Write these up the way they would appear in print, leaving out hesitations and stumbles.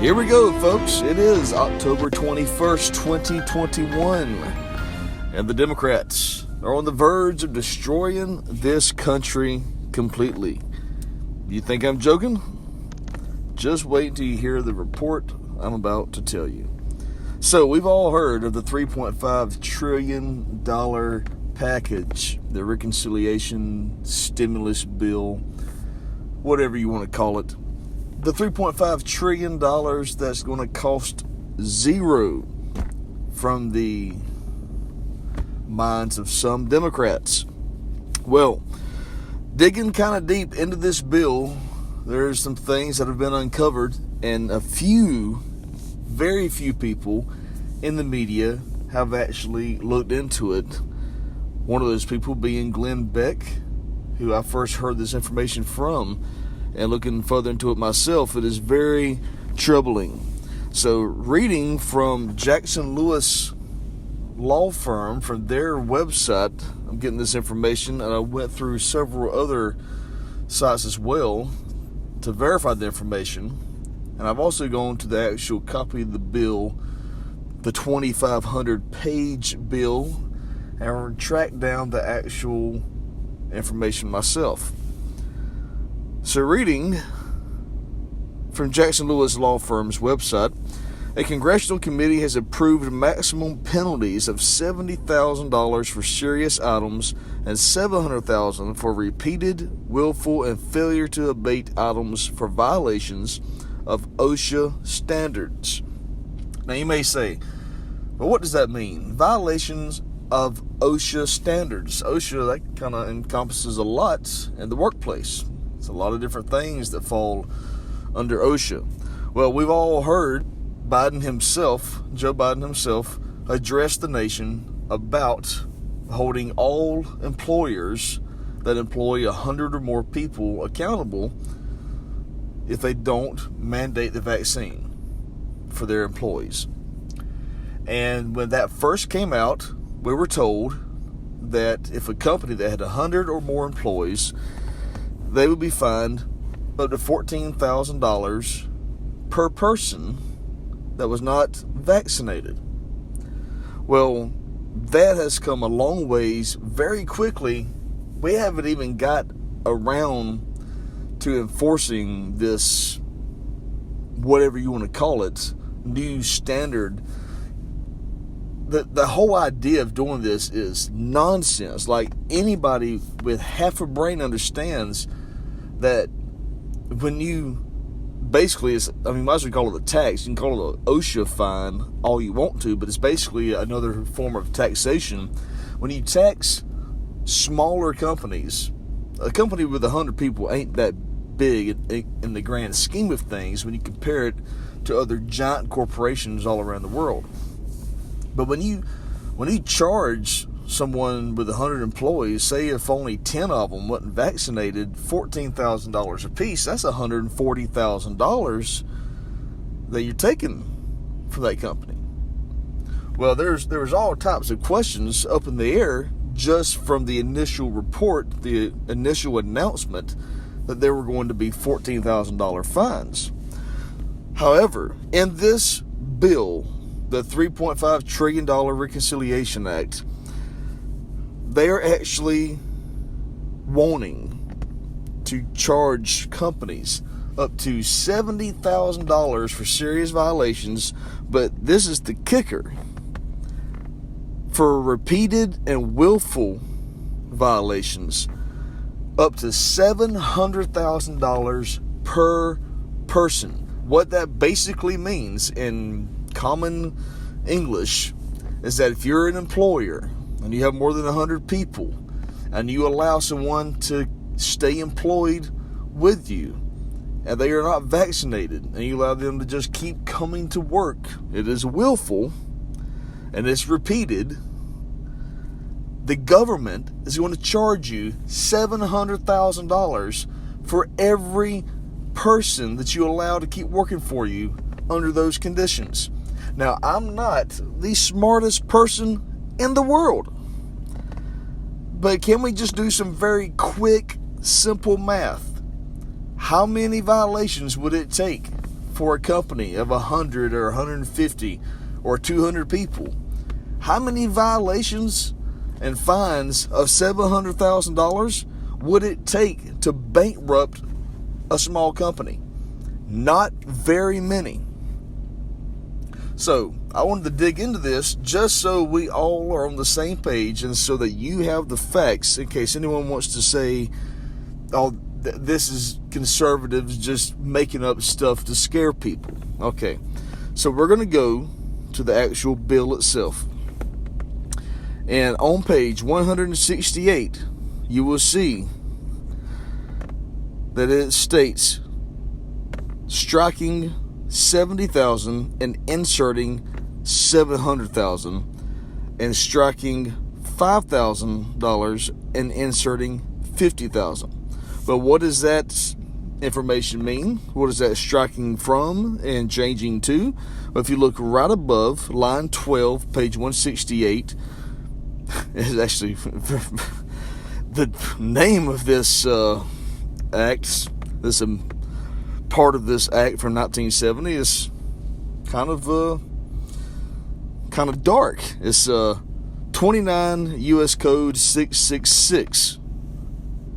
Here we go, folks. It is October 21st, 2021. And the Democrats are on the verge of destroying this country completely. You think I'm joking? Just wait until you hear the report I'm about to tell you. So, we've all heard of the $3.5 trillion package, the reconciliation stimulus bill, whatever you want to call it. The $3.5 trillion that's going to cost zero from the minds of some Democrats. Well, digging kind of deep into this bill, there's some things that have been uncovered, and very few people in the media have actually looked into it. One of those people being Glenn Beck, who I first heard this information from. And looking further into it myself, it is very troubling. So, reading from Jackson Lewis law firm, from their website, I'm getting this information, and I went through several other sites as well to verify the information. And I've also gone to the actual copy of the bill, the 2,500-page bill, and tracked down the actual information myself. So, reading from Jackson Lewis Law Firm's website, a congressional committee has approved maximum penalties of $70,000 for serious items and $700,000 for repeated, willful, and failure to abate items for violations of OSHA standards. Now, you may say, but what does that mean? Violations of OSHA standards. OSHA, that kind of encompasses a lot in the workplace. It's a lot of different things that fall under OSHA. Well, we've all heard Joe Biden himself, address the nation about holding all employers that employ 100 or more people accountable if they don't mandate the vaccine for their employees. And when that first came out, we were told that if a company that had 100 or more employees, they would be fined up to $14,000 per person that was not vaccinated. Well, that has come a long ways very quickly. We haven't even got around to enforcing this, whatever you want to call it, new standard. The whole idea of doing this is nonsense. Like, anybody with half a brain understands that when you basically, might as well call it a tax. You can call it an OSHA fine all you want to, but it's basically another form of taxation. When you tax smaller companies, a company with 100 people ain't that big in the grand scheme of things when you compare it to other giant corporations all around the world. But when you charge someone with 100 employees, say if only 10 of them wasn't vaccinated, $14,000 a piece, that's $140,000 that you're taking from that company. Well, there's all types of questions up in the air just from the initial report, the initial announcement that there were going to be $14,000 fines. However, in this bill, the $3.5 trillion Reconciliation Act, they are actually wanting to charge companies up to $70,000 for serious violations, but this is the kicker. For repeated and willful violations, up to $700,000 per person. What that basically means in common English is that if you're an employer and you have more than 100 people and you allow someone to stay employed with you and they are not vaccinated and you allow them to just keep coming to work, it is willful and it's repeated, the government is going to charge you $700,000 for every person that you allow to keep working for you under those conditions. Now, I'm not the smartest person in the world, but can we just do some very quick, simple math? How many violations would it take for a company of 100 or 150 or 200 people, how many violations and fines of $700,000 would it take to bankrupt a small company? Not very many. So I wanted to dig into this just so we all are on the same page, and so that you have the facts in case anyone wants to say, oh, this is conservatives just making up stuff to scare people. Okay, so we're going to go to the actual bill itself. And on page 168, you will see that it states striking 70,000 and inserting 700,000, and striking $5,000 and inserting 50,000. But what does that information mean? What is that striking from and changing to? Well, if you look right above line 12, page 168, is actually the name of this act, this part of this act from 1970 is kind of dark. It's 29 U.S. Code 666,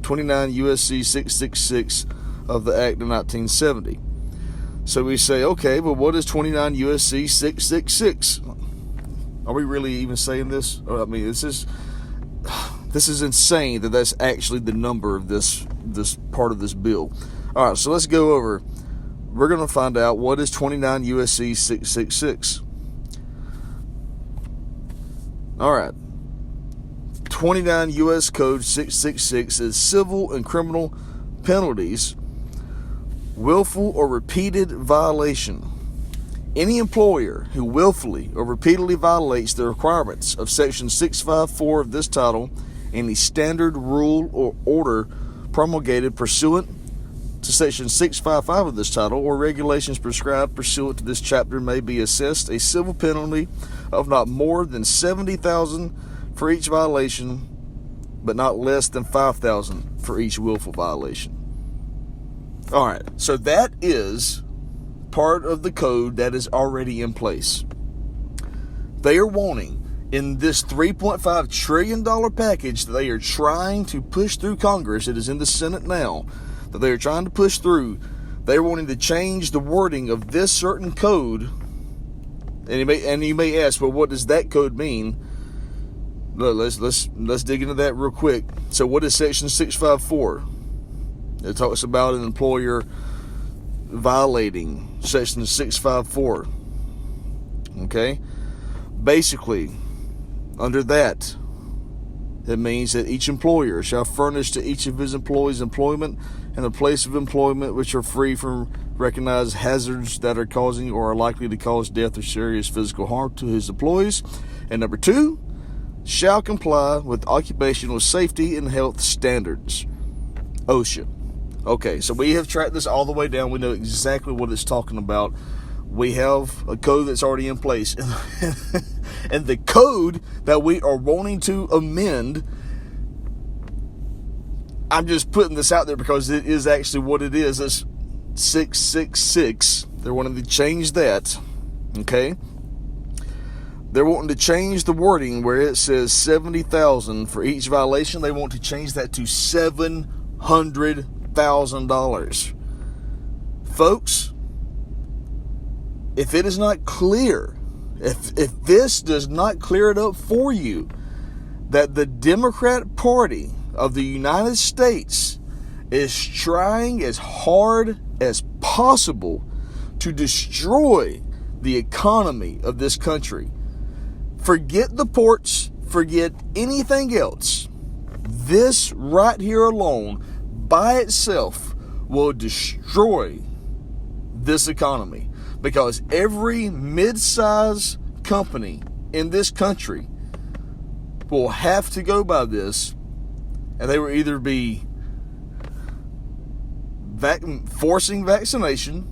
29 U.S.C. 666 of the Act of 1970. So we say, okay, well, what is 29 U.S.C. 666? Are we really even saying this? I mean, this is insane that that's actually the number of this part of this bill. All right, so let's go over. We're going to find out what is 29 U.S.C. 666. All right. 29 U.S. Code 666 is civil and criminal penalties, willful or repeated violation. Any employer who willfully or repeatedly violates the requirements of Section 654 of this title, any standard, rule, or order promulgated pursuant to Section 655 of this title, or regulations prescribed pursuant to this chapter, may be assessed a civil penalty of not more than $70,000 for each violation, but not less than $5,000 for each willful violation. All right, so that is part of the code that is already in place. They are wanting, in this $3.5 trillion package that they are trying to push through Congress, it is in the Senate now, that they are trying to push through, they're wanting to change the wording of this certain code. And you may ask, well, what does that code mean? Let's dig into that real quick. So what is Section 654? It talks about an employer violating Section 654. Okay? Basically, under that, it means that each employer shall furnish to each of his employees employment and a place of employment which are free from recognized hazards that are causing or are likely to cause death or serious physical harm to his employees. And number 2, shall comply with occupational safety and health standards. OSHA. Okay, so we have tracked this all the way down. We know exactly what it's talking about. We have a code that's already in place. And the code that we are wanting to amend, I'm just putting this out there because it is actually what it is. It's 666. They're wanting to change that. Okay? They're wanting to change the wording where it says $70,000 for each violation. They want to change that to $700,000. Folks, if it is not clear, if this does not clear it up for you, that the Democrat Party of the United States is trying as hard as possible to destroy the economy of this country. Forget the ports, forget anything else. This right here alone, by itself, will destroy this economy. Because every mid-size company in this country will have to go by this, and they will either be forcing vaccination,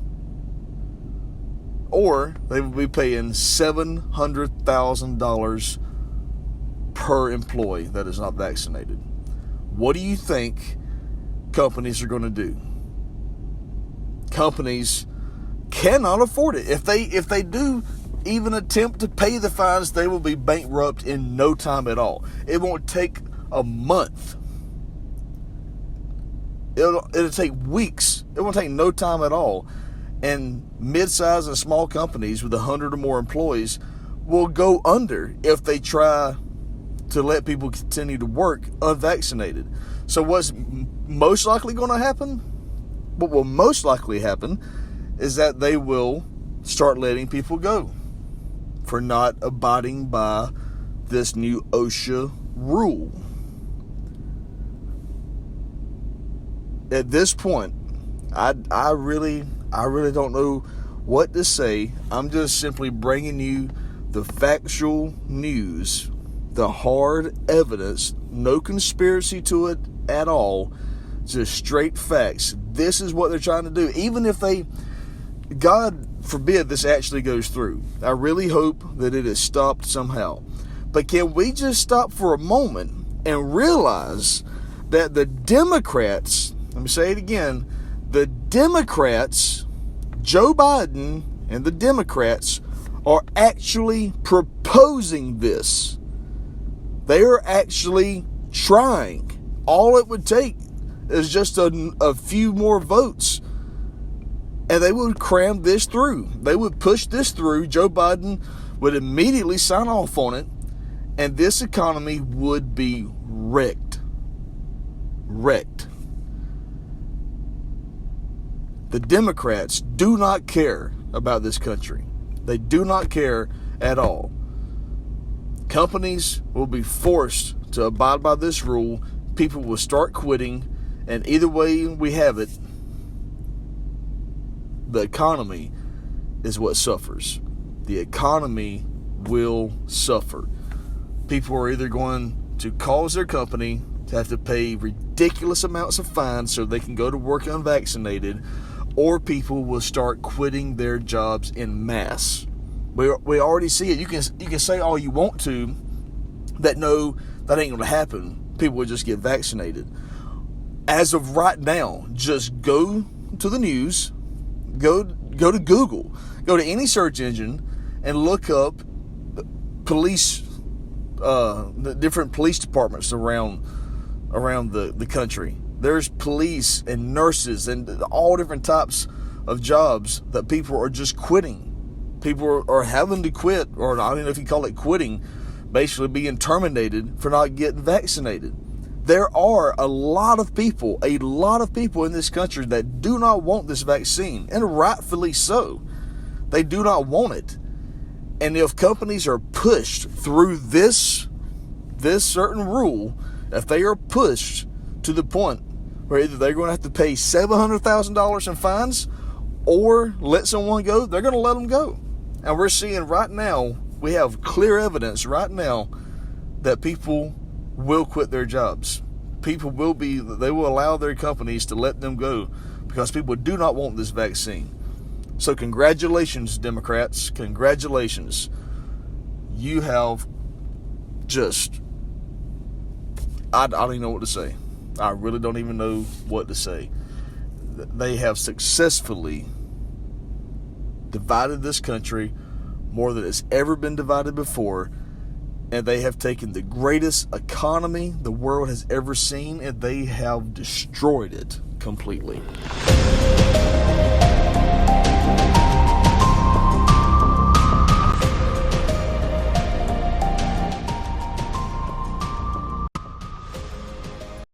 or they will be paying $700,000 per employee that is not vaccinated. What do you think companies are going to do? Companies cannot afford it. If they do even attempt to pay the fines, they will be bankrupt in no time at all. It won't take a month. It'll take weeks. It won't take no time at all. And mid-sized and small companies with 100 or more employees will go under if they try to let people continue to work unvaccinated. So what's most likely going to happen? What will most likely happen is that they will start letting people go for not abiding by this new OSHA rule. At this point, I really don't know what to say. I'm just simply bringing you the factual news, the hard evidence, no conspiracy to it at all, just straight facts. This is what they're trying to do. Even if God forbid this actually goes through, I really hope that it is stopped somehow. But can we just stop for a moment and realize that the Democrats, let me say it again, the Democrats, Joe Biden and the Democrats are actually proposing this. They are actually trying. All it would take is just a few more votes, and they would cram this through. They would push this through. Joe Biden would immediately sign off on it, and this economy would be wrecked. Wrecked. The Democrats do not care about this country. They do not care at all. Companies will be forced to abide by this rule. People will start quitting, and either way we have it, the economy is what suffers. The economy will suffer. People are either going to cause their company to have to pay ridiculous amounts of fines so they can go to work unvaccinated, or people will start quitting their jobs en masse. We already see it. You can say all you want to that no, that ain't going to happen. People will just get vaccinated. As of right now, just go to the news, go to Google, go to any search engine, and look up police, the different police departments around the country. There's police and nurses and all different types of jobs that people are just quitting. People are having to quit, or I don't know if you call it quitting, basically being terminated for not getting vaccinated. There are a lot of people in this country that do not want this vaccine, and rightfully so. They do not want it. And if companies are pushed through this certain rule, if they are pushed to the point where either they're going to have to pay $700,000 in fines or let someone go, they're going to let them go. And we're seeing right now, we have clear evidence right now that people will quit their jobs. They will allow their companies to let them go because people do not want this vaccine. So congratulations, Democrats. Congratulations. You have just, I don't even know what to say. I really don't even know what to say. They have successfully divided this country more than it's ever been divided before, and they have taken the greatest economy the world has ever seen, and they have destroyed it completely.